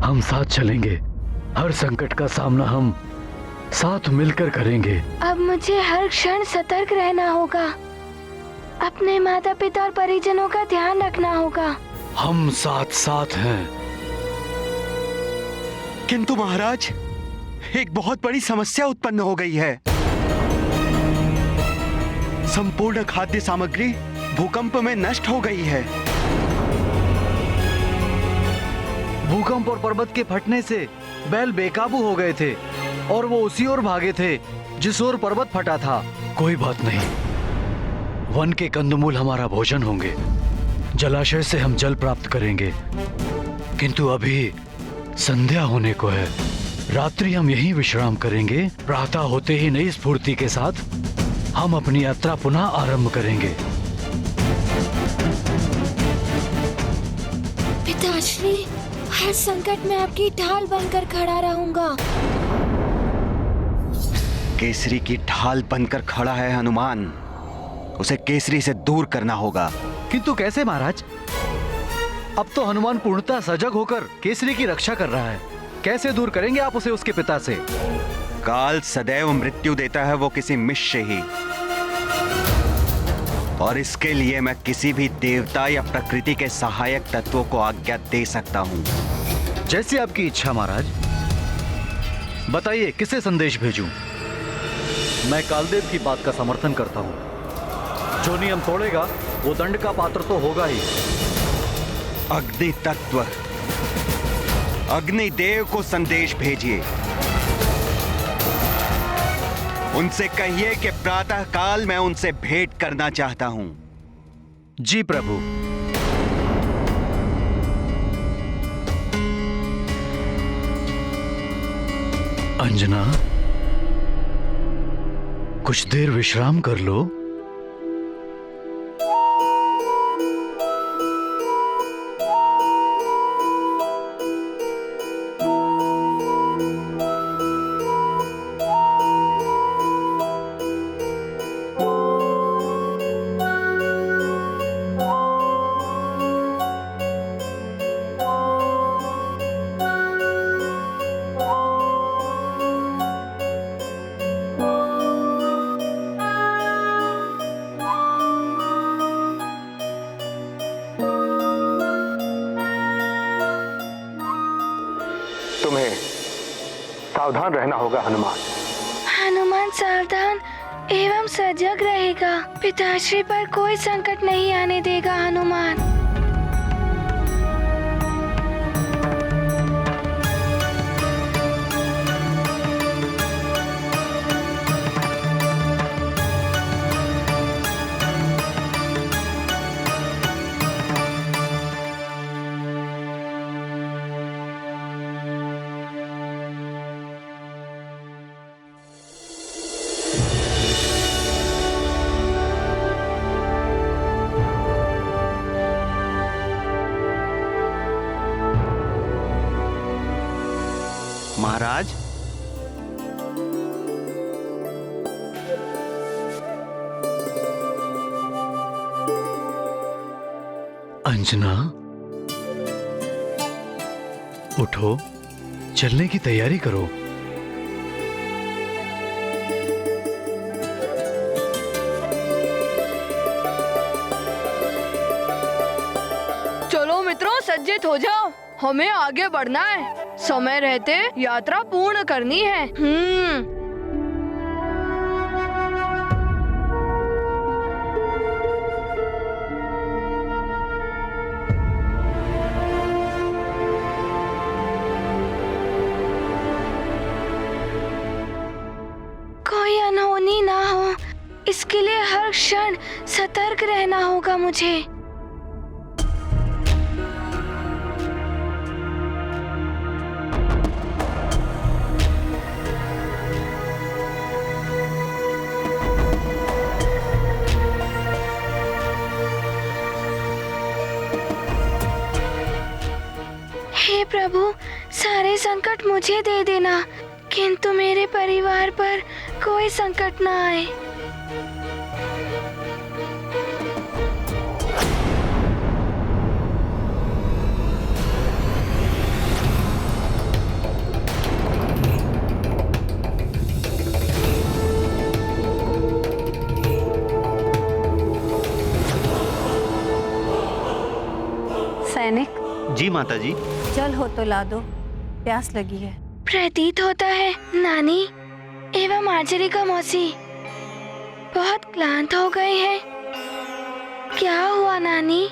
हम साथ चलेंगे। हर संकट का सामना हम साथ मिलकर करेंगे। अब मुझे हर क्षण सतर्क रहना होगा। अपने माता पिता और परिजनों का ध्यान रखना होगा। हम साथ साथ हैं। किंतु महाराज, एक बहुत बड़ी समस्या उत्पन्न हो गई है। संपूर्ण खाद्य सामग्री भूकंप में नष्ट हो गई है। भूकंप और पर्वत के फटने से बैल बेकाबू हो गए थे और वो उसी ओर भागे थे जिस ओर पर्वत फटा था। कोई बात नहीं, वन के कंदमूल हमारा भोजन होंगे। जलाशय से हम जल प्राप्त करेंगे। किंतु अभी संध्या होने को है। रात्रि हम यहीं विश्राम करेंगे। प्रातः होते ही नई स्फूर्ति के साथ हम अपनी यात्रा पुनः आरंभ करेंगे। पिताश्री, हर संकट में आपकी ढाल बनकर खड़ा रहूंगा। केसरी की ढाल बनकर खड़ा है हनुमान। उसे केसरी से दूर करना होगा। किंतु कैसे महाराज? अब तो हनुमान पूर्णतः सजग होकर केसरी की रक्षा कर रहा है। कैसे दूर करेंगे आप उसे उसके पिता से? काल सदैव मृत्यु देता है, वो किसी मिश्र ही। और इसके लिए मैं किसी भी देवता या प्रकृति के सहायक तत्वों को आज्ञा दे सकता हूं। जैसी आपकी इच्छा महाराज। बताइए किसे संदेश भेजूं? मैं कालदेव की बात का समर्थन करता हूं। जो नियम तोड़ेगा वो दंड का पात्र तो होगा ही। अग्नि तत्व, अग्निदेव को संदेश भेजिए। उनसे कहिए कि प्रातः काल मैं उनसे भेंट करना चाहता हूं। जी प्रभु। अंजना, कुछ देर विश्राम कर लो। तुम्हें सावधान रहना होगा हनुमान। हनुमान सावधान एवं सजग रहेगा। पिताश्री पर कोई संकट नहीं आने देगा हनुमान। महाराज, अंजना, उठो, चलने की तैयारी करो। चलो मित्रों, सज्जित हो जाओ। हमें आगे बढ़ना है। समय रहते यात्रा पूर्ण करनी है। कोई अनहोनी ना हो, इसके लिए हर क्षण सतर्क रहना होगा मुझे। हे प्रभु, सारे संकट मुझे दे देना, किंतु मेरे परिवार पर कोई संकट ना आए। सैनिक, जी माता जी। जल हो तो ला दो, प्यास लगी है। प्रतीत होता है नानी एवं आचरिका मौसी बहुत क्लांत हो गए हैं। क्या हुआ नानी?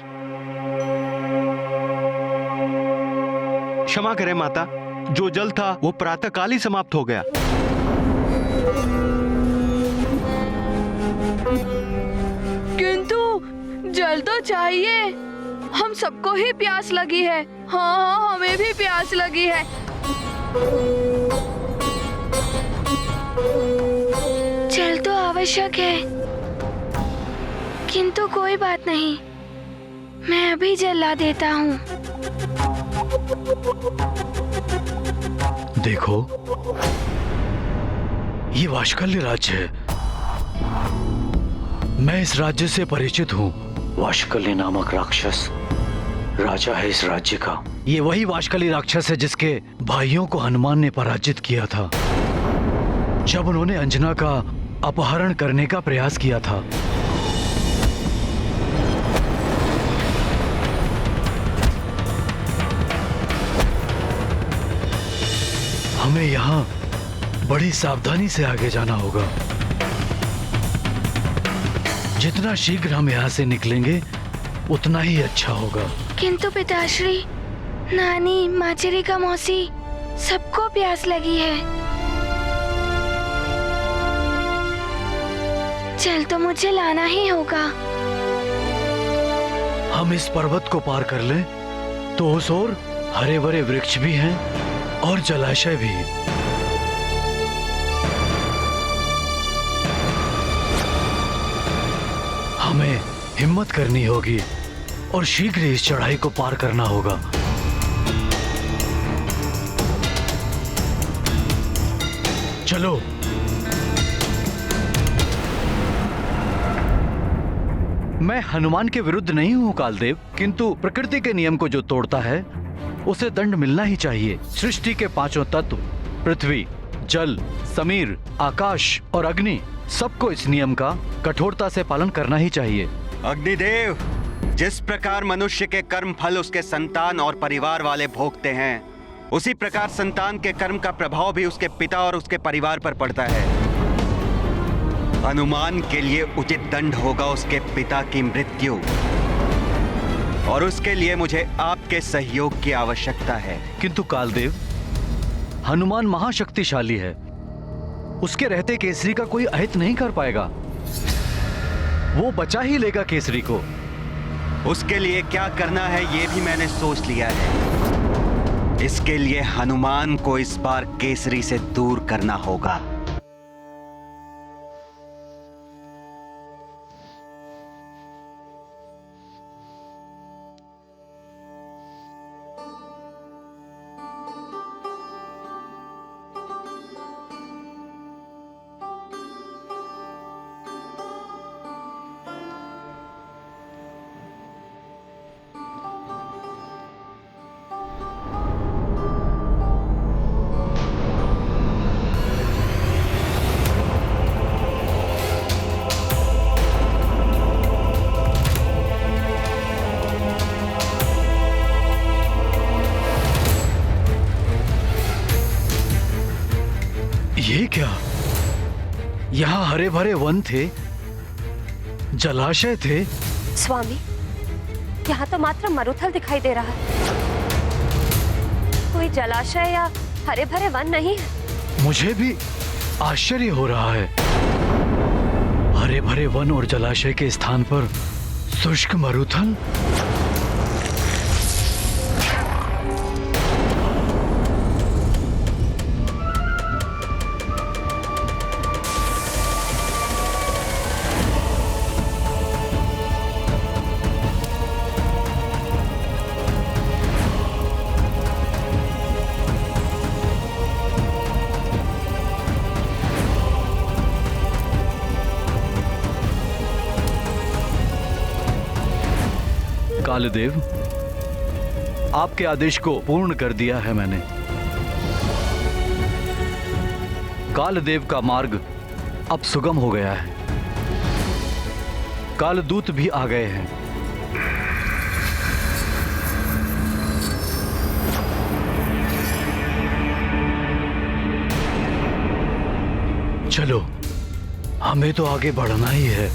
क्षमा करें माता, जो जल था वो प्रातःकाल ही समाप्त हो गया। किंतु जल तो चाहिए, हम सबको ही प्यास लगी है। हाँ, हमें भी प्यास लगी है। जल तो आवश्यक है, किंतु कोई बात नहीं, मैं अभी जल ला देता हूँ। देखो, ये वाशकल्य राज्य है। मैं इस राज्य से परिचित हूँ। वाशकल्य नामक राक्षस राजा है इस राज्य का। ये वही वाशकल्य राक्षस है जिसके भाइयों को हनुमान ने पराजित किया था जब उन्होंने अंजना का अपहरण करने का प्रयास किया था। हमें यहाँ बड़ी सावधानी से आगे जाना होगा। जितना शीघ्र हम यहाँ से निकलेंगे उतना ही अच्छा होगा। किंतु पिताश्री, नानी, माचरिका मौसी सबको प्यास लगी है। जल तो मुझे लाना ही होगा। हम इस पर्वत को पार कर लें तो उस ओर हरे भरे वृक्ष भी हैं और जलाशय भी। हमें हिम्मत करनी होगी और शीघ्र इस चढ़ाई को पार करना होगा। चलो। मैं हनुमान के विरुद्ध नहीं हूँ कालदेव, किंतु प्रकृति के नियम को जो तोड़ता है उसे दंड मिलना ही चाहिए। सृष्टि के पांचों तत्व पृथ्वी, जल, समीर, आकाश और अग्नि सबको इस नियम का कठोरता से पालन करना ही चाहिए। अग्निदेव, जिस प्रकार मनुष्य के कर्म फल उसके संतान और परिवार वाले भोगते हैं, उसी प्रकार संतान के कर्म का प्रभाव भी उसके पिता और उसके परिवार पर पड़ता है। हनुमान के लिए उचित दंड होगा उसके पिता की मृत्यु, और उसके लिए मुझे आपके सहयोग की आवश्यकता है। किंतु कालदेव, हनुमान महाशक्तिशाली है। उसके रहते केसरी का कोई अहित नहीं कर पाएगा। वो बचा ही लेगा केसरी को। उसके लिए क्या करना है ये भी मैंने सोच लिया है। इसके लिए हनुमान को इस बार केसरी से दूर करना होगा। ये क्या? यहाँ हरे भरे वन थे, जलाशय थे। स्वामी, यहाँ तो मात्र मरुथल दिखाई दे रहा है, कोई जलाशय या हरे भरे वन नहीं है। मुझे भी आश्चर्य हो रहा है। हरे भरे वन और जलाशय के स्थान पर शुष्क मरुथल। कालदेव, आपके आदेश को पूर्ण कर दिया है मैंने। कालदेव का मार्ग अब सुगम हो गया है। कालदूत भी आ गए हैं। चलो, हमें तो आगे बढ़ना ही है।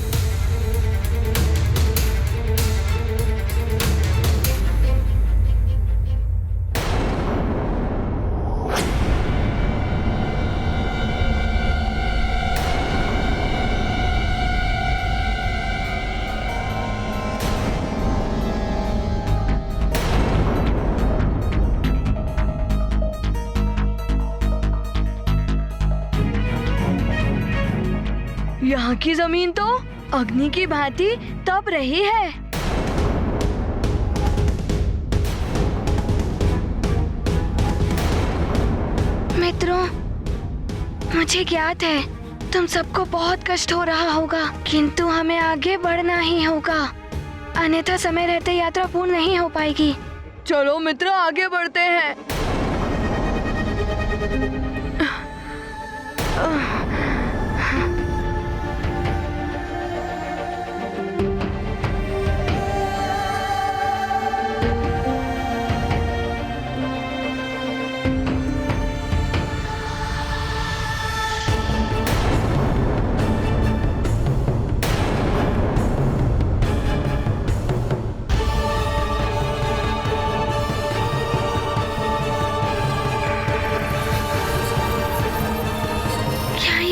यहाँ की जमीन तो अग्नि की भांति तप रही है। मित्रों, मुझे ज्ञात है तुम सबको बहुत कष्ट हो रहा होगा, किंतु हमें आगे बढ़ना ही होगा, अन्यथा समय रहते यात्रा पूर्ण नहीं हो पाएगी। चलो मित्र, आगे बढ़ते हैं।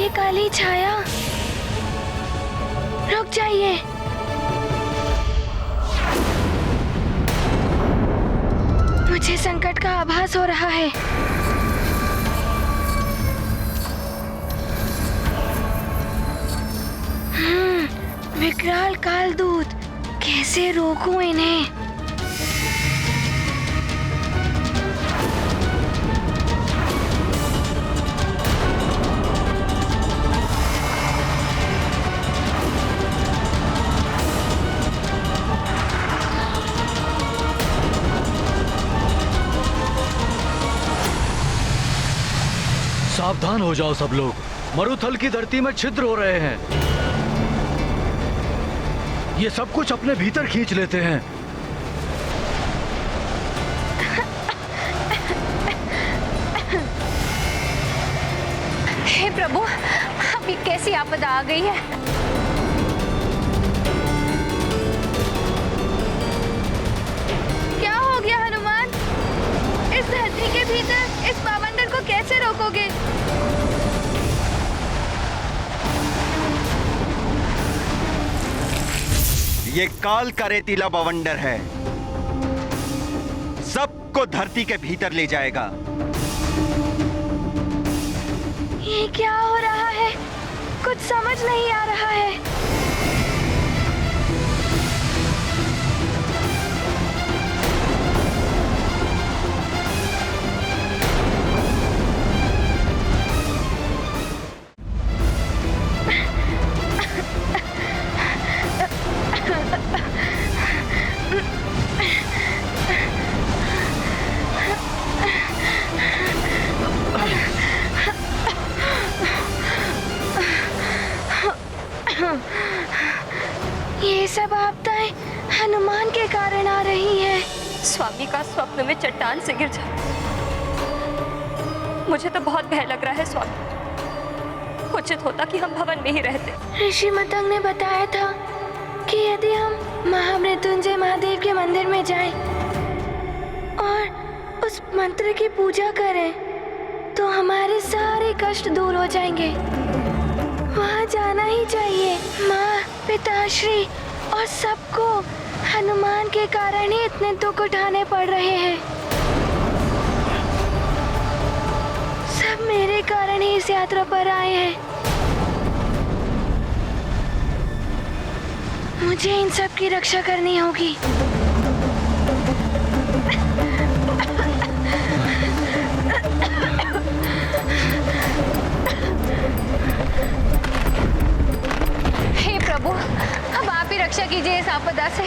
काली छाया, रुक जाइए। मुझे संकट का आभास हो रहा है। विकराल कालदूत, कैसे रोकूं इन्हें? सावधान हो जाओ सब लोग, मरुथल की धरती में छिद्र हो रहे हैं। ये सब कुछ अपने भीतर खींच लेते हैं। हे प्रभु, अब ये कैसी आपदा आ गई है? क्या हो गया हनुमान? इस धरती के भीतर इस पावंडर को कैसे रोकोगे? ये काल का रेतीला बवंडर है, सबको धरती के भीतर ले जाएगा। ये क्या हो रहा है? कुछ समझ नहीं आ रहा है। ये सब आपदाएं हनुमान के कारण आ रही हैं। स्वामी का स्वप्न में चट्टान से गिर जाए, मुझे तो बहुत भय लग रहा है स्वामी। उचित होता कि हम भवन में ही रहते। ऋषि मतंग ने बताया था कि यदि हम महामृत्युंजय महादेव के मंदिर में जाएं और उस मंत्र की पूजा करें तो हमारे सारे कष्ट दूर हो जाएंगे। वहाँ जाना ही चाहिए। माँ, पिताश्री और सबको हनुमान के कारण ही इतने दुख उठाने पड़ रहे हैं। सब मेरे कारण ही इस यात्रा पर आए हैं। मुझे इन सब की रक्षा करनी होगी। हे प्रभु, अब आप ही रक्षा कीजिए इस आपदा से।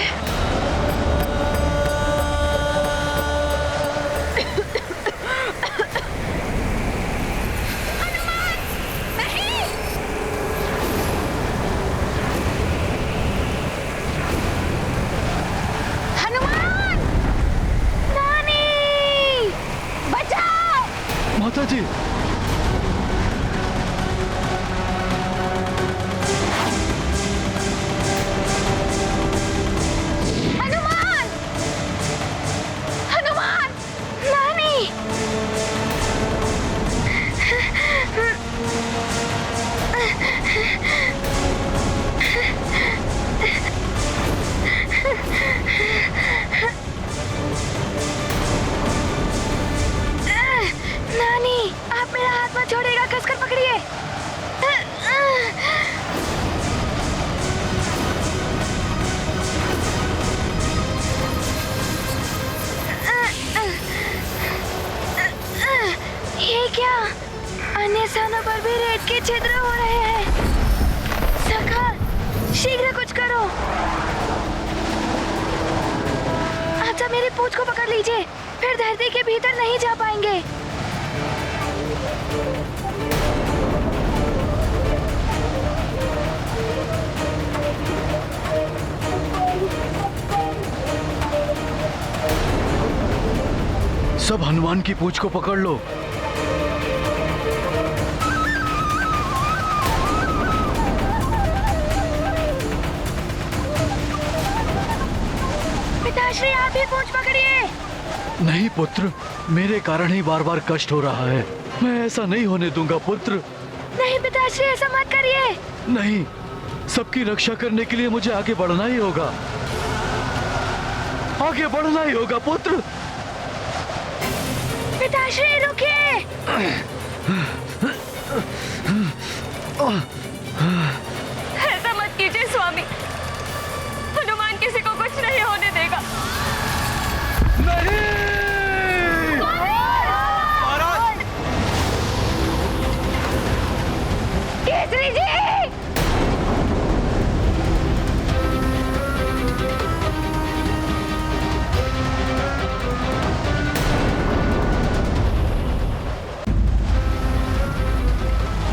माता जी, के छिद्र हो रहे हैं। सखा, शीघ्र कुछ करो। आप सब मेरी पूंछ को पकड़ लीजिए, फिर धरती के भीतर नहीं जा पाएंगे। सब हनुमान की पूंछ को पकड़ लो। पिताश्री, आप भी पूंछ पकड़िए। नहीं पुत्र, मेरे कारण ही बार बार कष्ट हो रहा है। मैं ऐसा नहीं होने दूंगा पुत्र। नहीं पिताश्री, ऐसा मत करिए। नहीं, सबकी रक्षा करने के लिए मुझे आगे बढ़ना ही होगा। आगे बढ़ना ही होगा पुत्र। पिताश्री रुकिए। ऐसा मत कीजिए स्वामी, हनुमान किसी को कुछ नहीं होने देगा। नहीं! केसरी जी!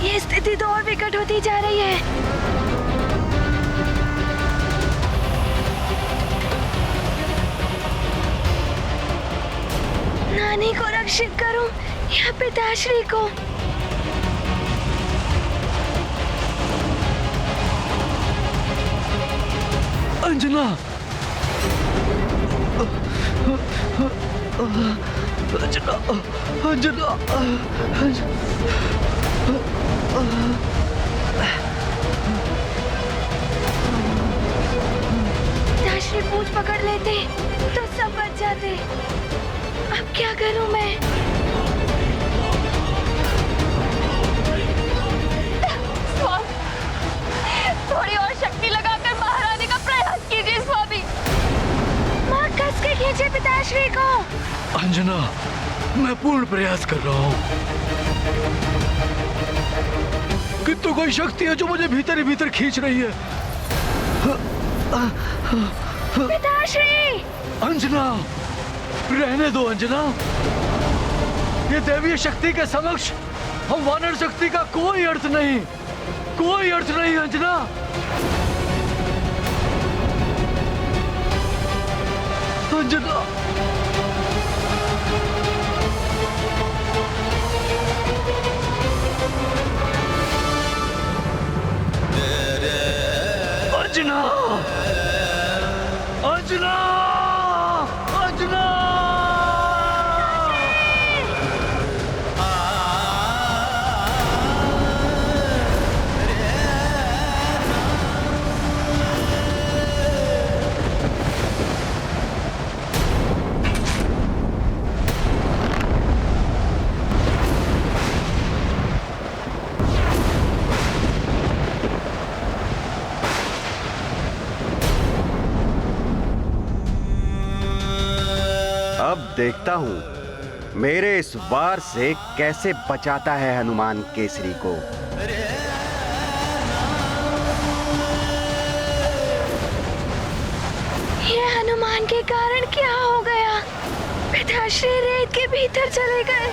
ये स्थिति तो और विकट होती जा रही है। नानी को रक्षित करूं या पिताश्री को? अंजना! अंजना! अंजना! पिताश्री पूंछ पकड़ लेते तो सब बच जाते। अब क्या करूं मैं? थोड़ी और शक्ति लगाकर बाहर आने का प्रयास कीजिए स्वामी। माँ, कस के खींचे पिताश्री को। अंजना, मैं पूर्ण प्रयास कर रहा हूँ, किंतु कोई शक्ति है जो मुझे भीतर ही भीतर खींच रही है। पिताश्री! अंजना, रहने दो अंजना। ये दैवीय शक्ति के समक्ष हम वानर शक्ति का कोई अर्थ नहीं, कोई अर्थ नहीं अंजना। अंजना, अंजना, अंजना, अंजना! अब देखता हूं मेरे इस वार से कैसे बचाता है हनुमान केसरी को। ये हनुमान के कारण क्या हो गया? पिताश्री रेत के भीतर चले गए।